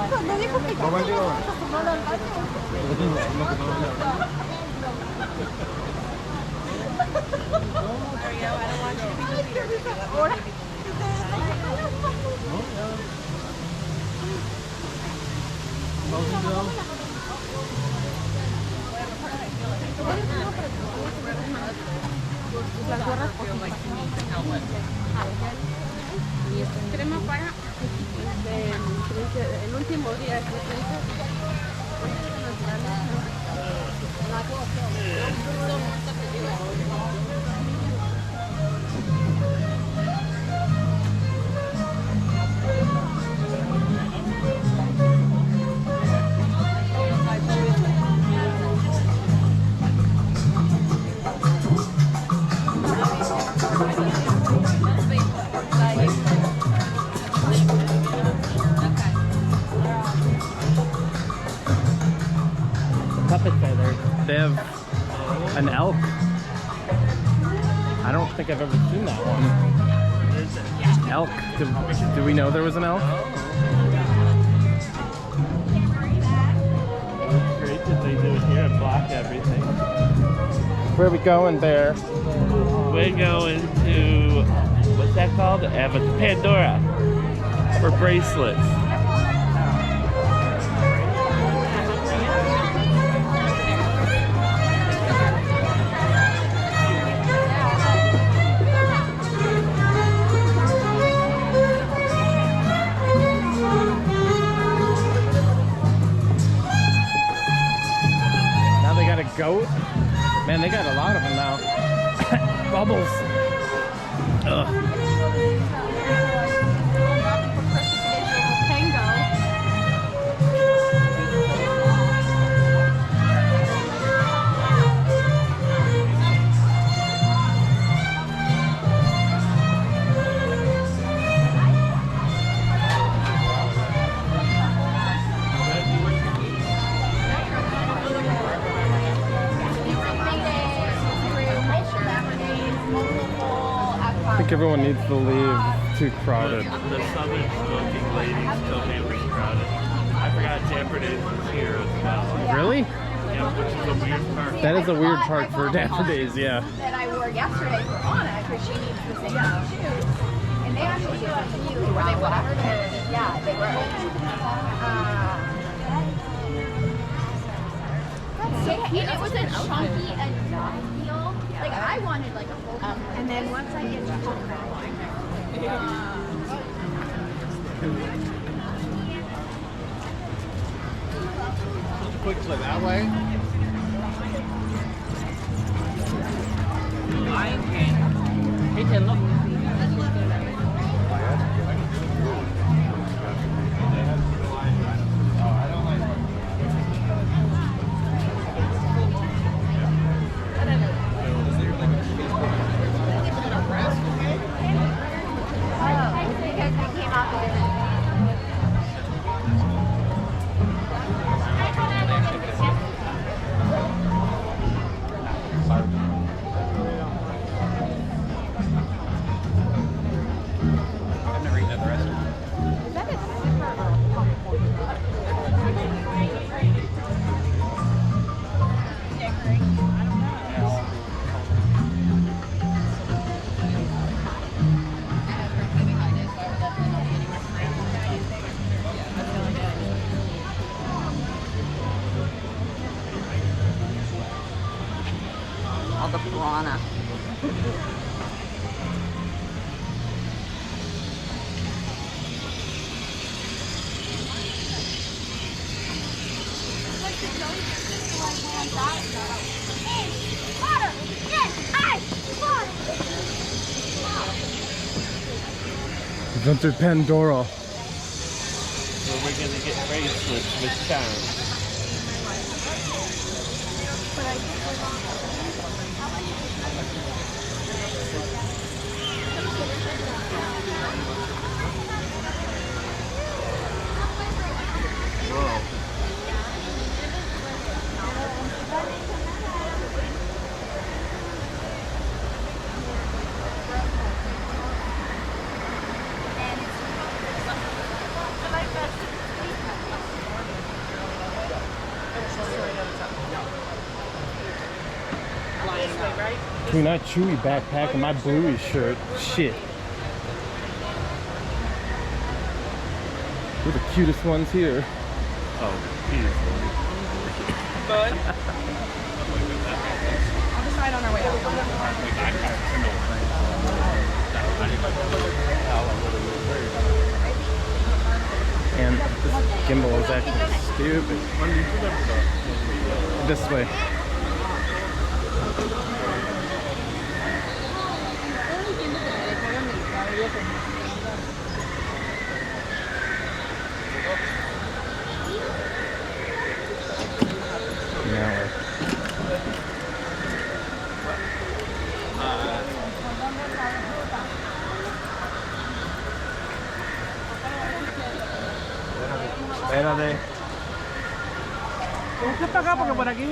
Cuando dijo que no las gorras crema para el último día de They have an elk. I don't think I've ever seen that one. Elk. Do we know there was an elk? It's great that they do it here and block everything. Where are we going there? We're going to, what's that called? Pandora for bracelets. Goat? Man, they got a lot of them now. Bubbles. Ugh. I think everyone needs to leave. Too crowded. The southern smoking ladies told me it was crowded. I forgot Jeopardy was here as well. Really? Yeah, which is a weird part. That is a weird part for Dapper Days, yeah. That I wore yesterday for Anna because she needs the same shoes. And they actually do it for you where they were. Yeah, they were. It was a chunky enough heel. Like I wanted like a full. And then once I get to home, quick flip that way. Hey, Tim, look. All the piranha. We've entered Pandora. Where we're gonna get bracelets with charms. Dude, not Chewy backpack and my Bluey shirt. Shit. We're the cutest ones here. Oh, beautiful. I'll decide on our way out. And this gimbal is actually stupid. This way. Espérate. Usted para acá porque por aquí.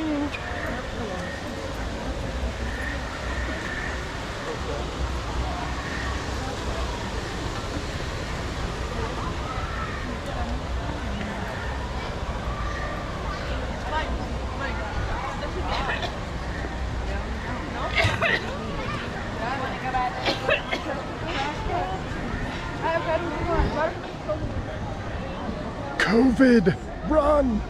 COVID, run!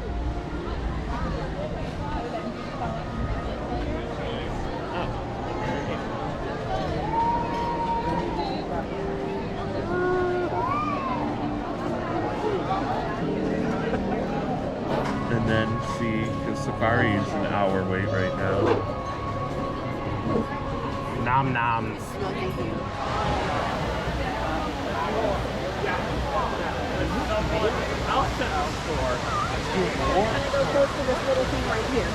And then see, because Safari is an hour wait right now. Nom noms. Go close to this little thing right here.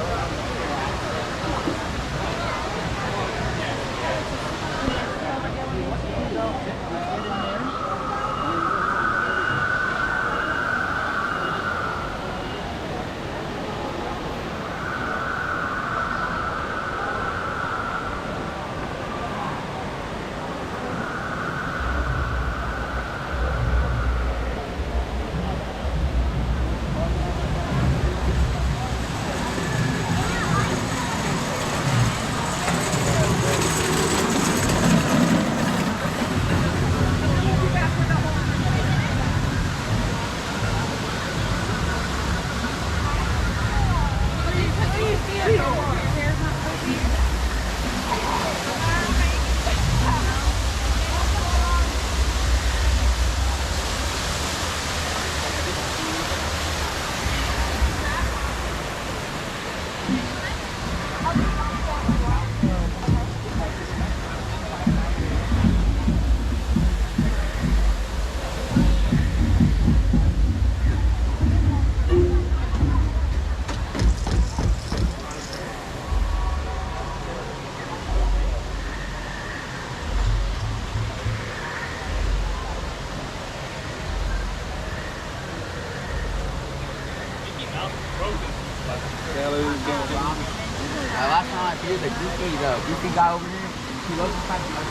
Last time I did the goofy guy over there, he loves to fight my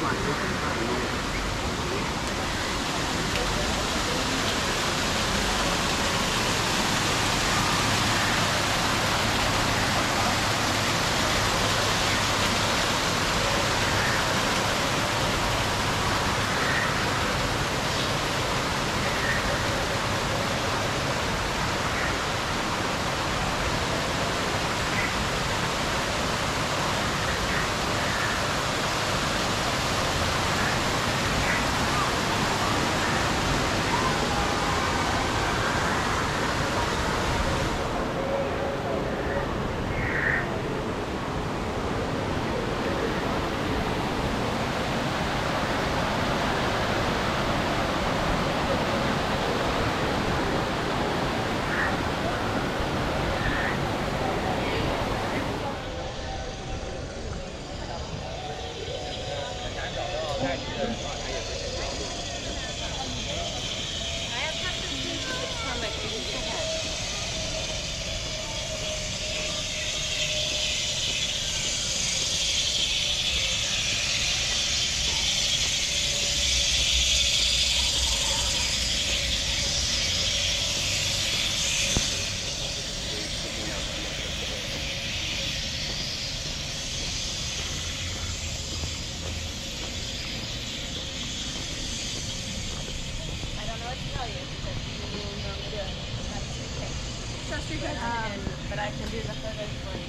But I can do the photos for you.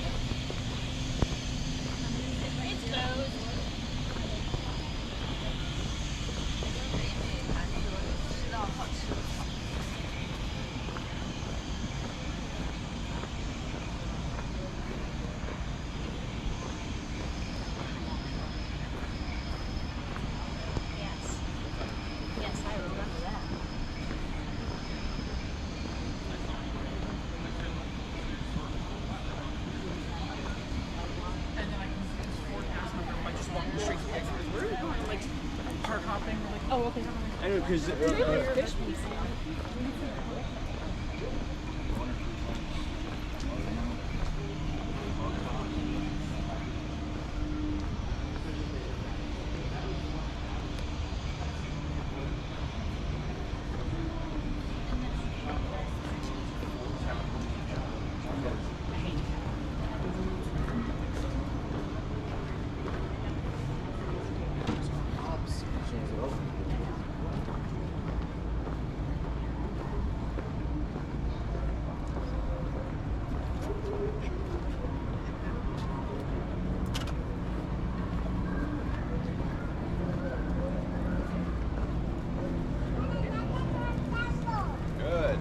Yes, I remember that. And then I can just forecast number by just walking straight to the exit. Where are we going? Like park hopping? We're like, oh, okay. I know, because Good.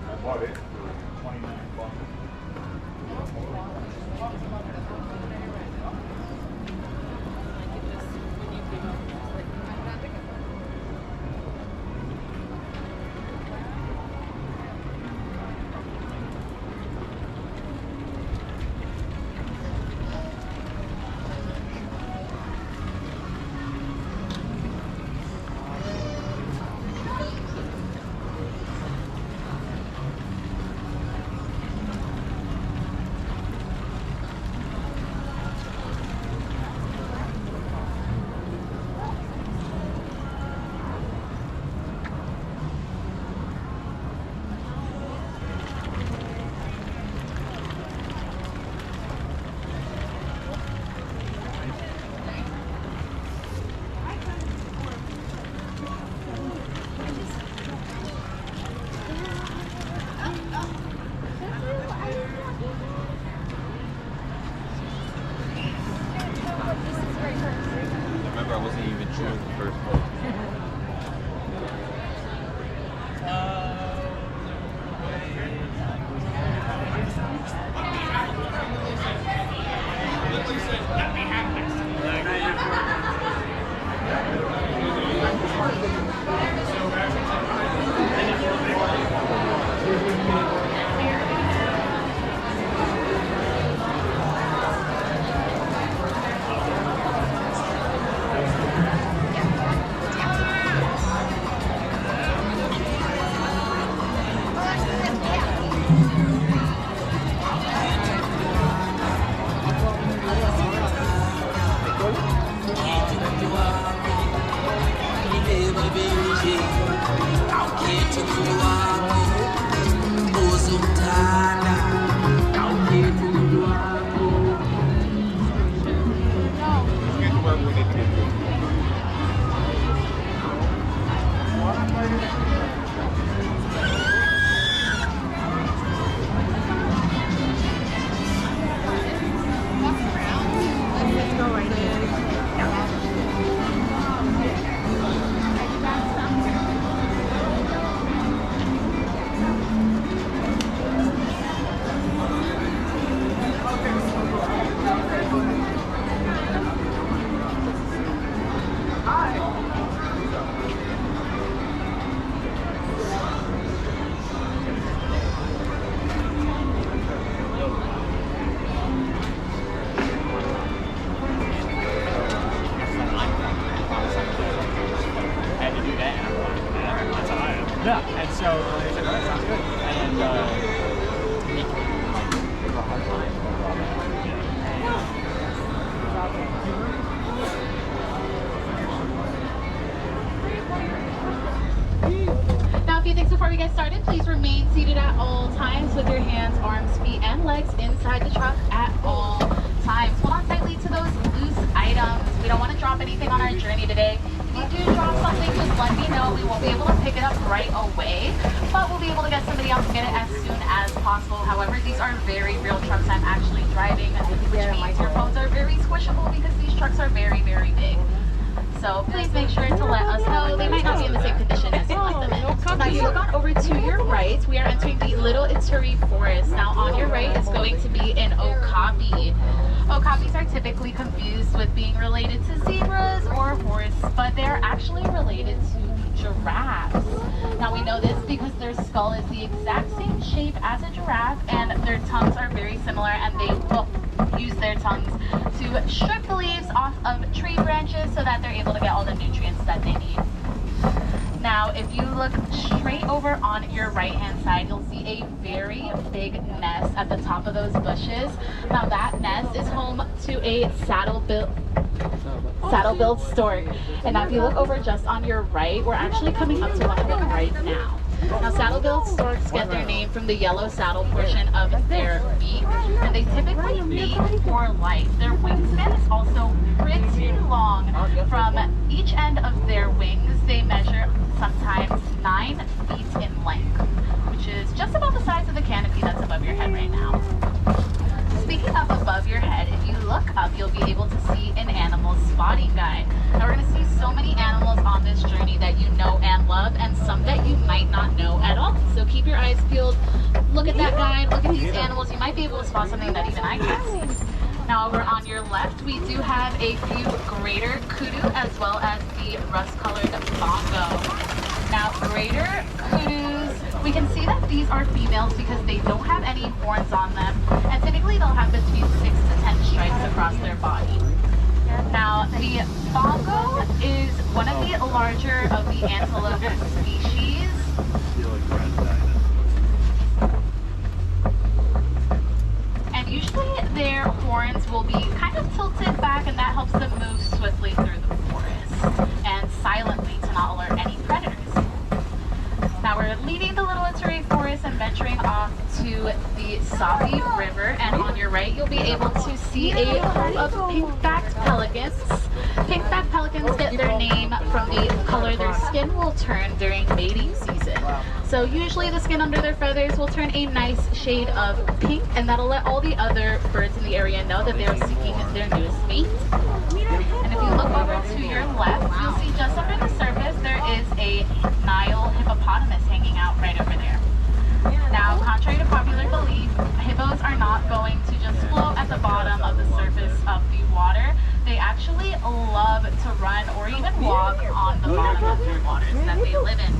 I bought it for 29 bucks. bags inside the truck at all times. Hold on tightly to those loose items. We don't want to drop anything on our journey today. If you do drop something, just let me know. We won't be able to pick it up right away, but we'll be able to get somebody else to get it as soon as possible. However, these are very real trucks I'm actually driving, which means your phones are very squishable because these trucks are very, very big. So please make sure to let us know. They might not be in the same condition as you like them in. Now you look on over to your right, we are entering the Little Ituri Forest. Now on your right is going to be an okapi. Okapis are typically confused with being related to zebras or horse, but they're actually related to giraffes. Now we know this because their skull is the exact same shape as a giraffe and their tongues are very similar, and they will use their tongues to strip the leaves off of tree branches so that they're able to get all the nutrients that they need. Now, if you look straight over on your right-hand side, you'll see a very big nest at the top of those bushes. Now, that nest is home to a saddle-billed stork. And now, if you look over just on your right, we're actually coming up to one of them right now. Now, saddle-billed storks get their name from the yellow saddle portion of their beak, and they typically mate for life. Their wingspan is also pretty long. From each end of their wings, they measure sometimes 9 feet in length, which is just about the size of the canopy that's above your head right now. Speaking of above your head, if you look up, you'll be able to see an animal spotting guide. Now we're going to see so many animals on this journey that you know and love, and some that you might not know at all. So keep your eyes peeled, look at that guide, look at these animals. You might be able to spot something that even I can't see. Now over on your left, we do have a few greater kudu as well as the rust-colored bongo. Now greater kudus, we can see that these are females because they don't have any horns on them, and typically they'll have between 6 to 10 stripes across their body. Now the bongo is one of the larger of the antelope species. And usually their horns will be kind of tilted back, and that helps them move swiftly through the forest and silently to not alert any predators. Now we're leaving the Little Ituri Forest and venturing off to the Safi River, and on your right you'll be able to see a herd of pink-backed pelicans. Pink-backed pelicans get their name from the color their skin will turn during mating season. So usually the skin under their feathers will turn a nice shade of pink, and that'll let all the other birds in the area know that they're seeking their newest mate. And if you look over to your left, you'll see just under the surface there is a Nile hippopotamus hanging out right over there. Now, contrary to popular belief, hippos are not going to just float at the bottom of the surface of the water. They actually love to run or even walk on the bottom of the waters that they live in,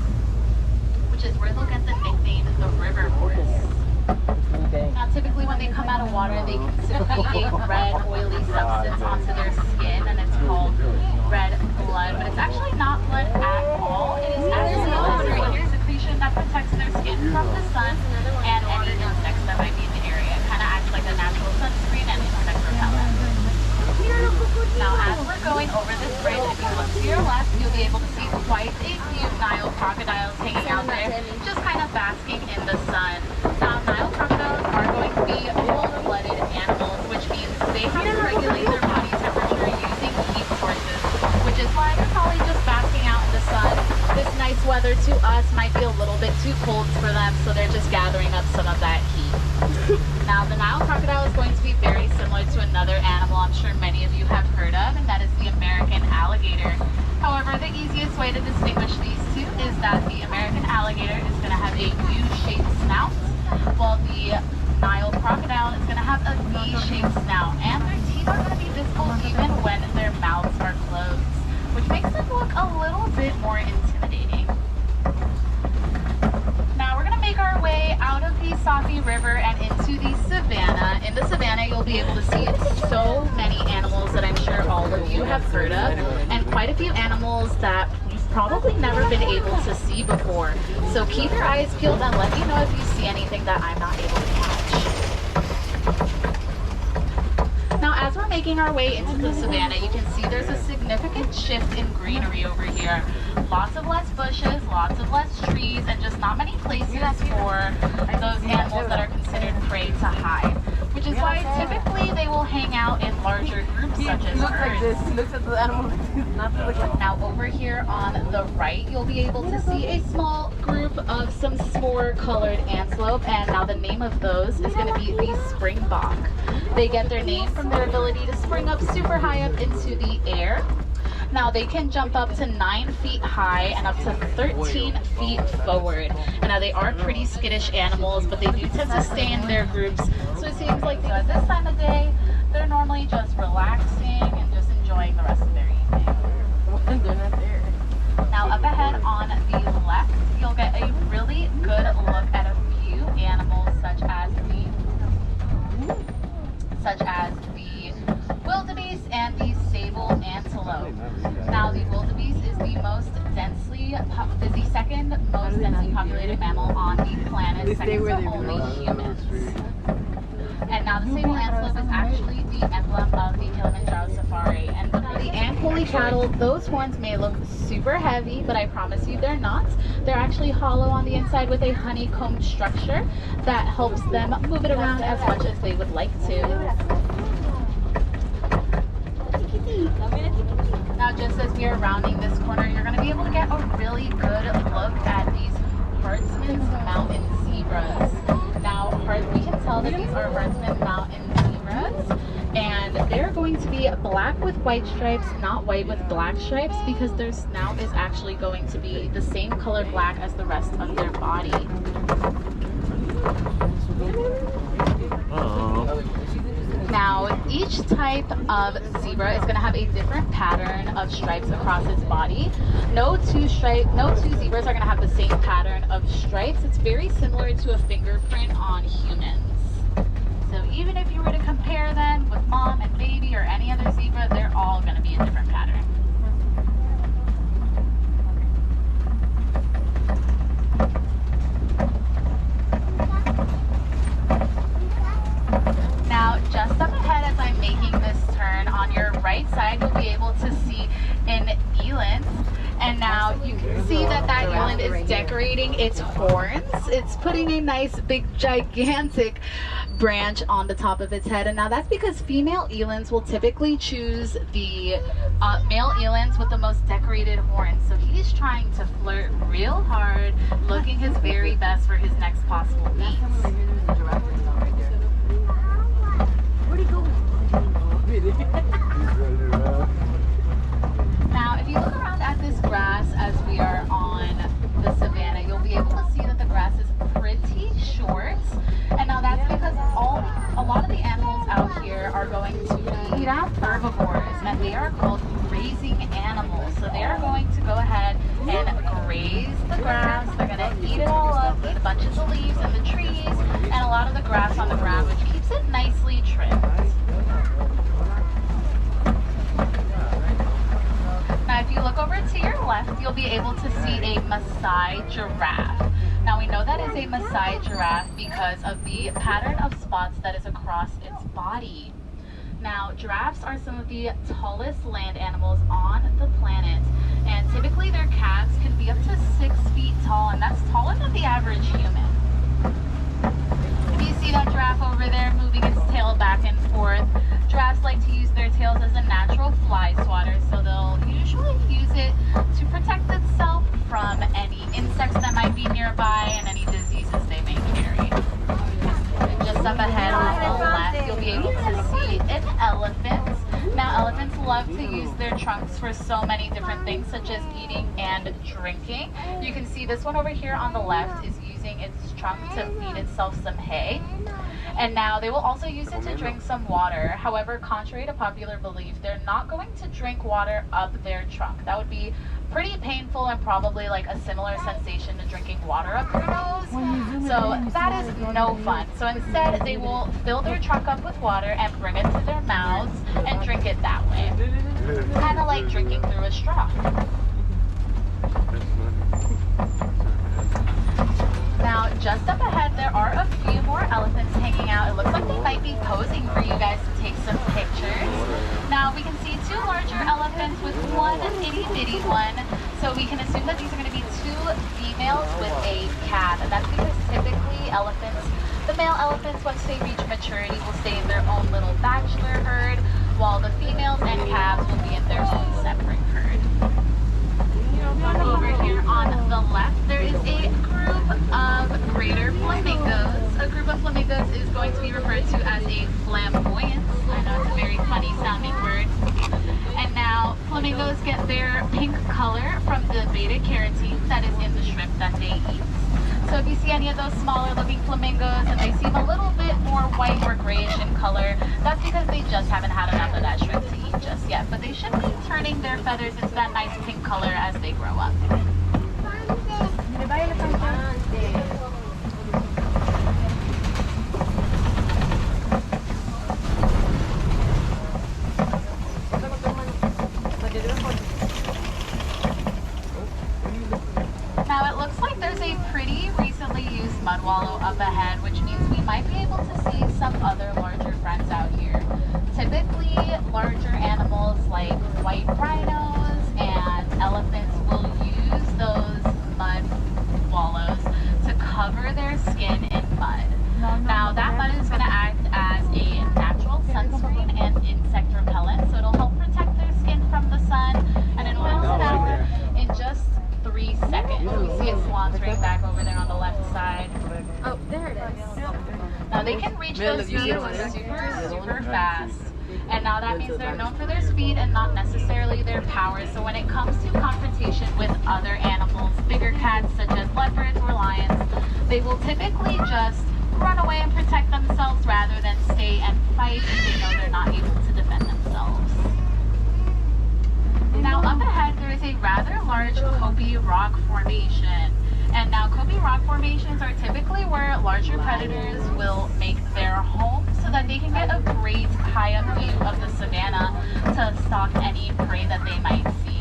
which is where they'll get the nickname the river horse. Now, typically when they come out of water, they can secrete a red, oily substance onto their skin, and it's called red blood, but it's actually not blood at all. It is actually a liquid secretion that protects their skin from the sun and any insects that might be in the area. It kind of acts like a natural sunscreen and insect repellent. Now, as we're going over this bridge, if you look to your left, you'll be able to see quite a few Nile crocodiles hanging out there, just kind of basking in the sun. Now, Nile crocodiles are going to be cold-blooded animals, which means they have to regulate their body temperature using heat sources, which is why they're probably just basking out in the sun. This nice weather to us might be a little bit too cold for them, so they're just gathering up some of that heat. Now, the Nile crocodile is going to be very similar to another animal I'm sure many of you have heard of, and that is the American alligator. However, the easiest way to distinguish these two is that the American alligator is going to have a U-shaped snout, while the Nile crocodile is going to have a V-shaped snout, and their teeth are going to be visible even when their mouths are closed, which makes them look a little bit more intimidating. Now we're going to make our way out of the Safi River and into the savannah. In the savannah, you'll be able to see so many animals that I'm sure all of you have heard of, and quite a few animals that you've probably never been able to see before. So keep your eyes peeled and let me know if you see anything that I'm not able to catch. Now, as we're making our way into the savannah, you can see there's a significant shift in greenery over here. Lots of less bushes, lots of less trees, and just not many places for those animals that are considered prey to hide. hang out in larger groups such as herds. He looks at the animal. Not to look at. Now over here on the right, you'll be able to see a small group of some spore-colored antelope, and now the name of those is going to be the springbok. They get their name from their ability to spring up super high up into the air. Now they can jump up to 9 feet high and up to 13 feet forward. And now they are pretty skittish animals, but they do tend to stay in their groups. So it seems like at this time of day, they're normally just relaxing and just enjoying the rest of their evening. They're not there. Now up ahead on the left, you'll get a really good look at a few animals such as the wildebeest and the sable antelope. Now the wildebeest is the second most densely populated mammal on the planet, second to only humans. And now the sable antelope is actually the emblem of the Kilimanjaro Safari. And for the Ankole cattle, those horns may look super heavy, but I promise you they're not. They're actually hollow on the inside with a honeycomb structure that helps them move it around as much as they would like to. Now just as we are rounding this corner, you're going to be able to get a really good look at these Herdsman's Mountain Zebras. Now we can tell that these are Herdsman Mountain Zebras, and they're going to be black with white stripes, not white with black stripes, because their snout is actually going to be the same color black as the rest of their body. Now, each type of zebra is going to have a different pattern of stripes across its body. No two zebras are going to have the same pattern of stripes. It's very similar to a fingerprint on humans. So even if you were to compare them with mom and baby or any other zebra, they're all going to be a different pattern. Now, just up ahead as I'm making this turn, on your right side, you'll be able to see an eland. And now you can see that that eland is decorating its horns. It's putting a nice, big, gigantic branch on the top of its head. And now that's because female elands will typically choose the male elands with the most decorated horns. So he's trying to flirt real hard, looking his very best for his next possible mate. Now, if you look around at this grass as we are on the savannah, you'll be able to see that the grass is pretty short. And now that's because a lot of the animals out here are going to be herbivores, and they are called grazing animals. So they are going to go ahead and graze the grass. They're going to eat it all up, eat bunches of leaves and the trees, and a lot of the grass on the ground, which keeps it nicely trimmed. Now, if you look over to your left, you'll be able to see a Maasai giraffe. Now, we know that is a Maasai giraffe because of the pattern of spots that is across its body. Now, giraffes are some of the tallest land animals on the planet, and typically their calves can be up to 6 feet tall, and that's taller than the average human. If you see that giraffe over there moving its tail back and forth, giraffes like to use their tails as a natural fly swatter, so they'll usually use it to protect itself from any insects that might be nearby and any diseases they may carry. And just up ahead on the left, you'll be able to see an elephant. Now, elephants love to use their trunks for so many different things, such as eating and drinking. You can see this one over here on the left is using its trunk to feed itself some hay. And now they will also use it to drink some water. However, contrary to popular belief, they're not going to drink water up their trunk. That would be pretty painful and probably like a similar sensation to drinking water up your nose. So that is no fun. So instead, they will fill their trunk up with water and bring it to their mouths and drink it that way. Kind of like drinking through a straw. Now, just up ahead, there are a few more elephants hanging out. It looks like they might be posing for you guys to take some pictures. Now, we can see 2 larger elephants with 1 itty-bitty one. So we can assume that these are going to be 2 females with a calf. And that's because typically elephants The male elephants, once they reach maturity, will stay in their own little bachelor herd, while the females and calves will be in their own separate herd. Over here on the left, there is a group of greater flamingos. A group of flamingos is going to be referred to as a flamboyance. I know it's a very funny sounding word. And now, flamingos get their pink color from the beta carotene that is in the shrimp that they eat. So if you see any of those smaller looking flamingos and they seem a little bit more white or grayish in color, that's because they just haven't had enough of that shrimp to eat just yet. But they should be turning their feathers into that nice pink color as they grow up. Now it looks like there's a pretty recently used mud wallow up ahead, which means we might be able to see some other larger friends out here. Typically, larger animals like white rhinos and elephants will use those mud wallows to cover their skin in mud. Now that mud is going to act as a natural sunscreen and insect repellent, so it'll help protect their skin from the sun, and it oils it out in just 3 seconds. We see it sauntering back over there on the left side. Oh, there it is. Now they can reach those speeds super fast. And now that means they're known for their speed and not necessarily their power. So when it comes to confrontation with other animals, bigger cats such as leopards or lions, they will typically just run away and protect themselves rather than stay and fight if they know they're not able to defend themselves. Now up ahead there is a rather large Kobe rock formation. And now Kobe rock formations are typically where larger predators will make their home so that they can get a great high up view of the savanna to stalk any prey that they might see.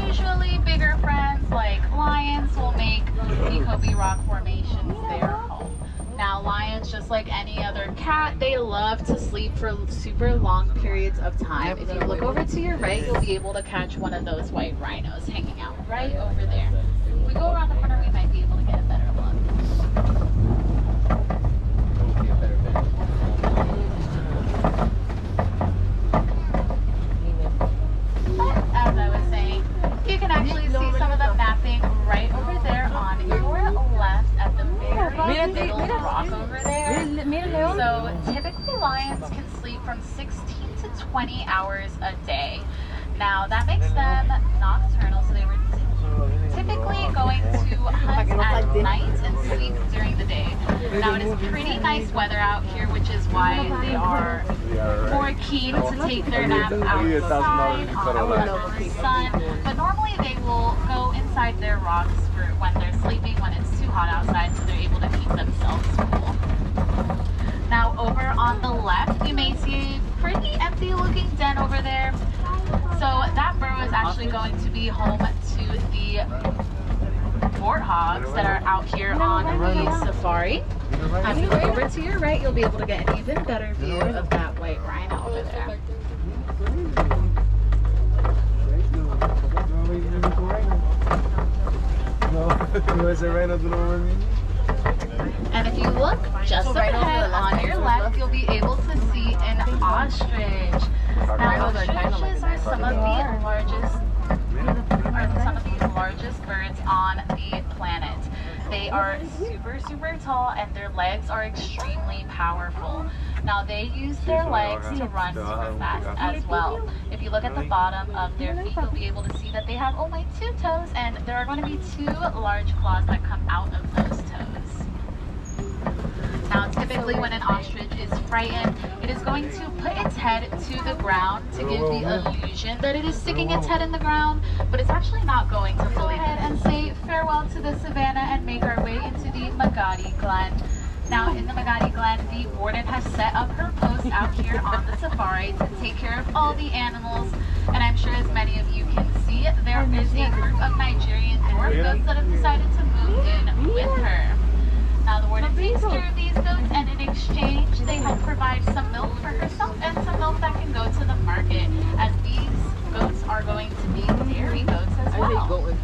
Usually bigger friends like lions will make the Kobe rock formations their home. Now lions, just like any other cat, they love to sleep for super long periods of time. If you look over to your right, you'll be able to catch one of those white rhinos hanging out right over there. If we go around the corner, we might be able to get a better look. But as I was saying, you can actually see some of the mapping right over there on your left at the very middle rock over there. So typically lions can sleep from 16 to 20 hours a day. Now that makes them nocturnal, so they were typically going to hunt at night and sleep during the day. Now it is pretty nice weather out here, which is why they are more keen to take their nap outside under the sun. But normally they will go inside their rocks for when they're sleeping, when it's too hot outside, so they're able to keep themselves cool. Now over on the left, you may see a pretty empty looking den over there. So that burrow is actually going to be home to the warthogs that are out here on the safari. As you look over to your right, you'll be able to get an even better view of that white rhino over there. And if you look just up ahead on your left, you'll be able to see an ostrich. Now ostriches are some of the largest birds on the planet. They are super tall and their legs are extremely powerful. Now they use their legs to run super fast as well. If you look at the bottom of their feet, you'll be able to see that they have only 2 toes, and there are going to be 2 large claws that come out of those toes. Now typically when an ostrich is frightened, it is going to put its head to the ground to give the illusion that it is sticking its head in the ground, but it's actually not going to fully. Go ahead and say farewell to the savannah and make our way into the Magadi Glen. Now in the Magadi Glen, the warden has set up her post out here on the safari to take care of all the animals, and I'm sure as many of you can see, there is a group of Nigerian dwarf goats that have decided to move in with her. Now the warden register these goats, and in exchange, they help provide some milk for herself and some milk that can go to the market, as these goats are going to be dairy goats as well.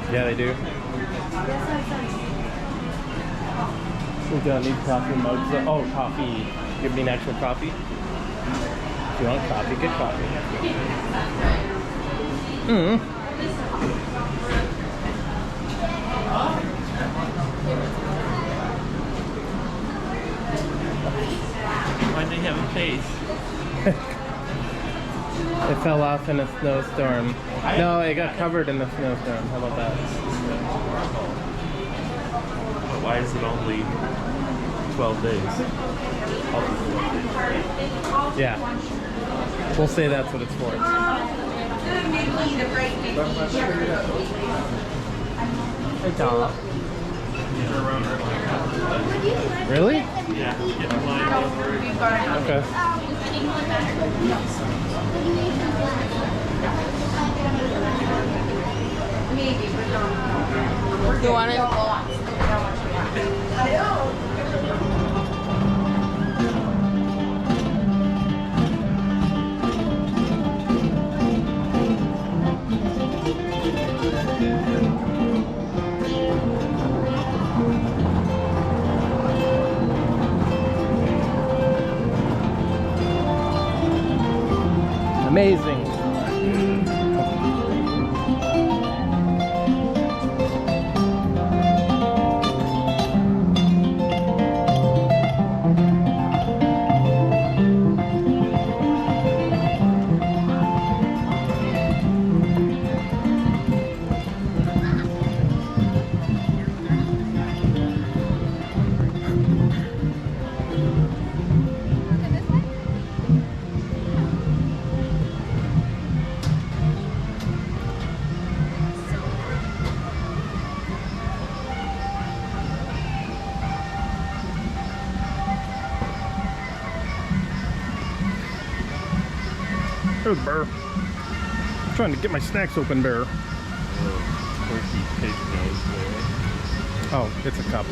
Yeah, they do. We don't need coffee mugs. Oh, coffee. Give me an actual coffee. If you want coffee, get coffee. Why'd they have a face? It fell off in a snowstorm. No, it got covered in the snowstorm. How about that? But why is it only 12 days? Yeah. We'll say that's what it's for. Hey, Tom. Really? Yeah, get flying over it. Okay. You want it? Amazing. There's Bear. I'm trying to get my snacks open, Bear. Turkey pig nose there. Oh, it's a cup.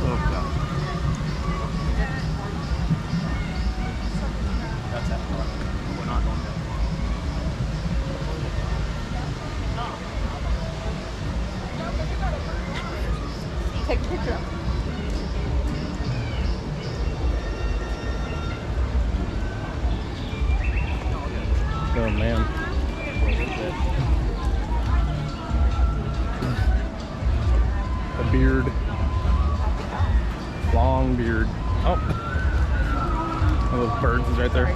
Oh god. That's that far. We're not going that far. Take a picture. Oh man. A beard. Long beard. Oh. One of those birds is right there.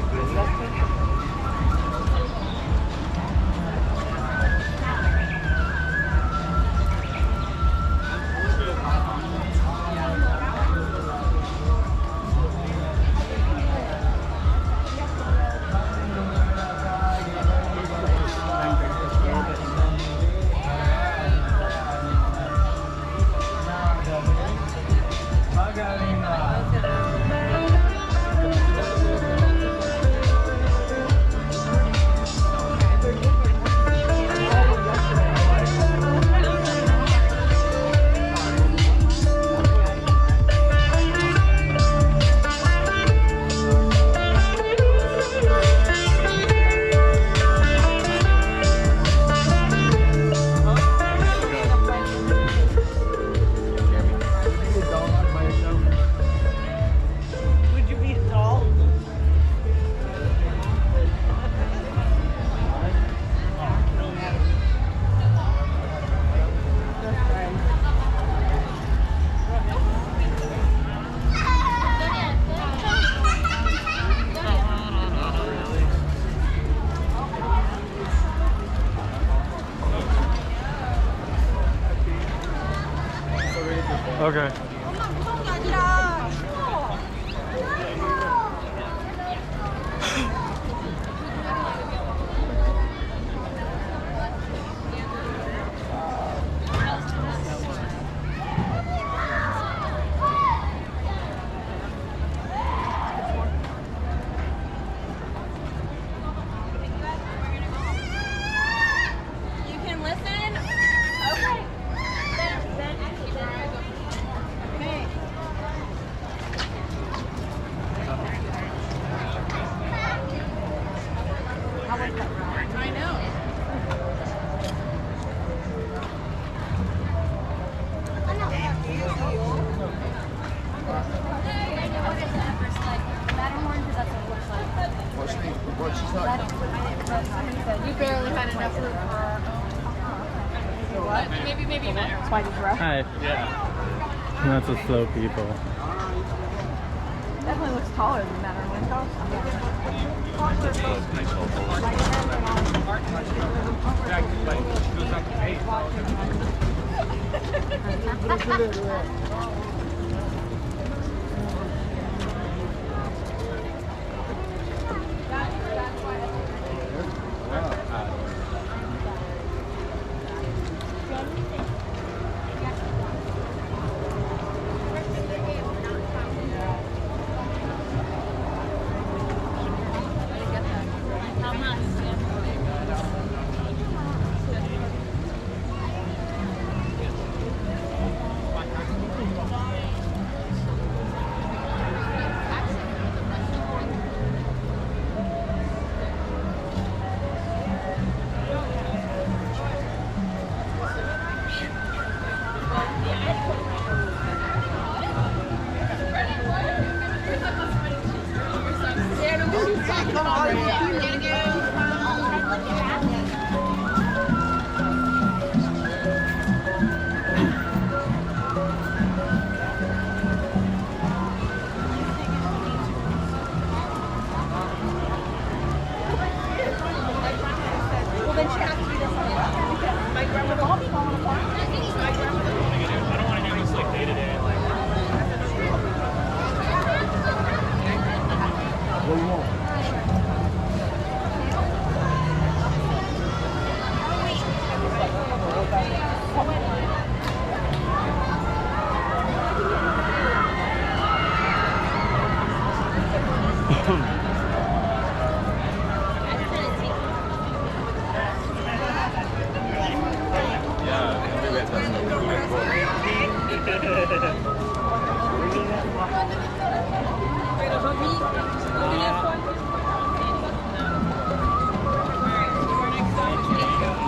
Okay. You can listen. Okay. I know. You barely had enough room for what? Maybe you meant Spidey's rough. Hi. Yeah. That's a slow people. Definitely looks taller than that on Windows.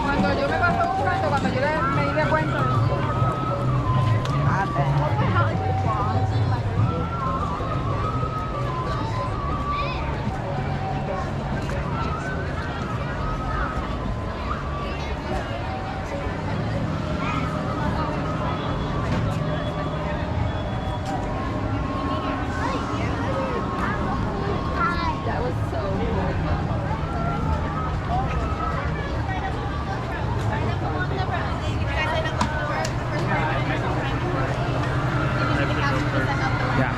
Cuando yo me paso buscando, cuando yo me di de cuenta. That was so Yeah.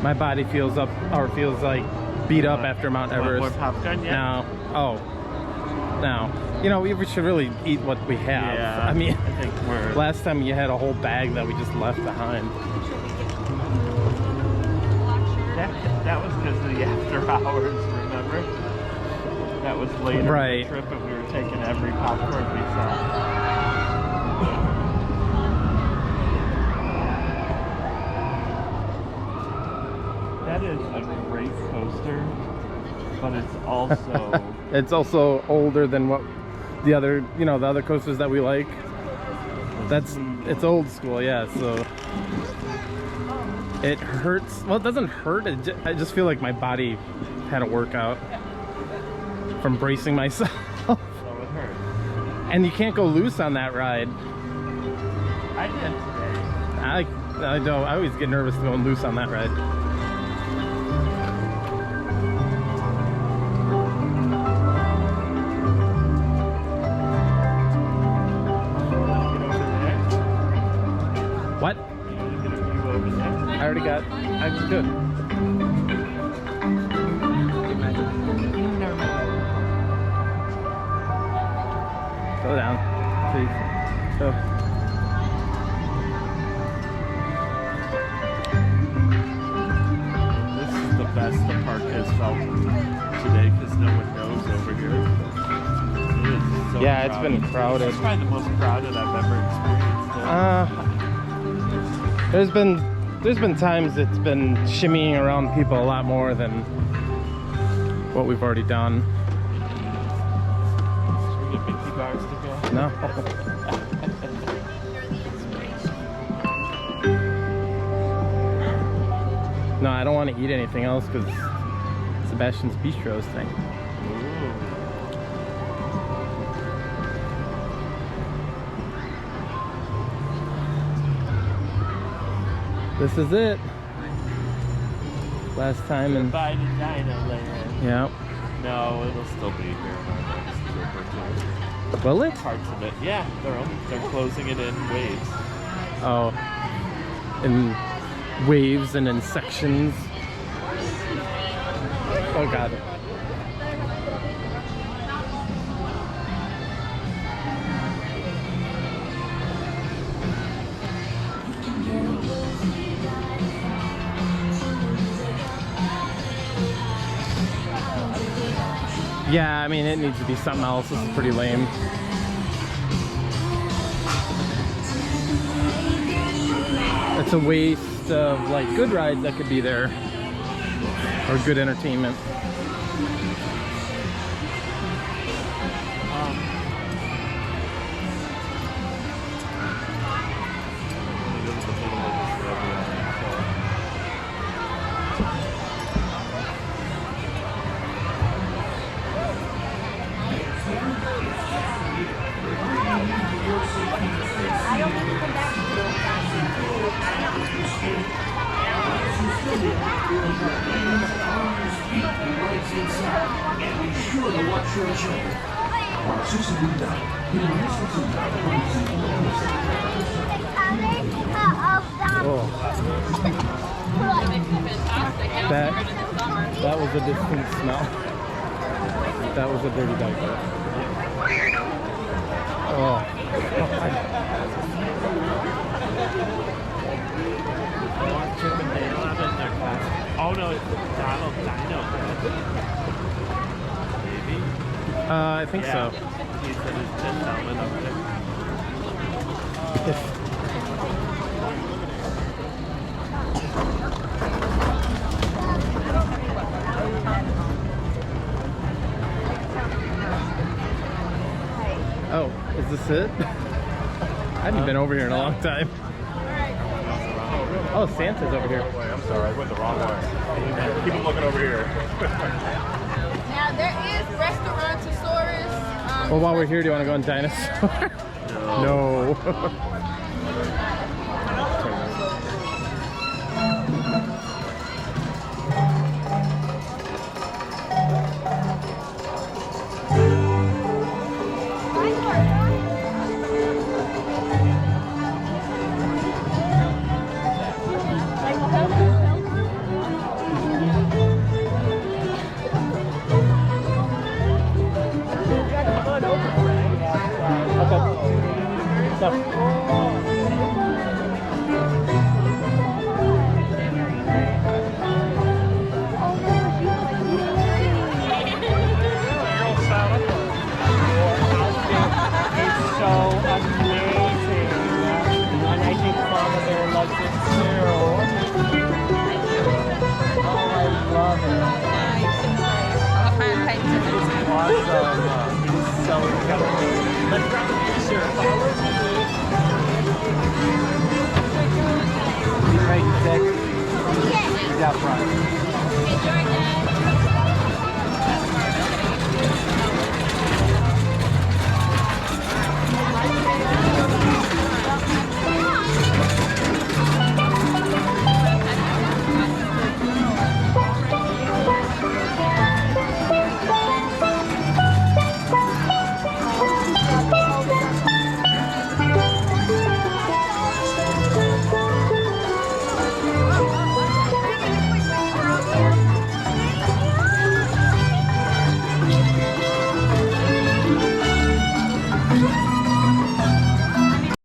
My body feels up or feels like beat up after Mount Everest. More popcorn, yeah? Now, now, you know, we should really eat what we have. Yeah, I mean, I think we're... last time you had a whole bag that we just left behind. That was because of the after hours, remember? That was later Right. in the trip and we were taking every popcorn we saw. That is a great coaster, but it's also... It's also older than what the other, you know, the other coasters that we like. It's old school, yeah, so it hurts. Well, it doesn't hurt. I just feel like my body had a workout. from bracing myself. So it hurt. And you can't go loose on that ride. I did today. I don't. I always get nervous going loose on that ride. What? I already got. I'm good. Slow down, please. Go. This is the best the park has felt today because no one knows over here. It is so Yeah, it's been crowded. It's probably the most crowded I've ever experienced. There's been times it's been shimmying around people a lot more than what we've already done. Should we get Mickey bars to go? No. No, I don't want to eat anything else because Sebastian's Bistro's thing. This is it. Last time in. Goodbye to Dino Land. Yeah. No, it'll still be here in our next trip or two. Will it? Parts of it. Yeah, they're closing it in waves. Oh. In waves and in sections. Oh god. Yeah, I mean, it needs to be something else. This is pretty lame. It's a waste of like good rides that could be there, or good entertainment. That was a distinct smell. That was a dirty diaper. Oh. Oh no, it's Donald Dino. Maybe? I think so. He said his 10 element up there. Oh, is this it? I haven't been over here in a long time. Oh, Santa's over here. I'm sorry, I went the wrong way. Keep looking over here. Now there is Restaurantosaurus. Well, while we're here, do you want to go on Dinosaur? No. No.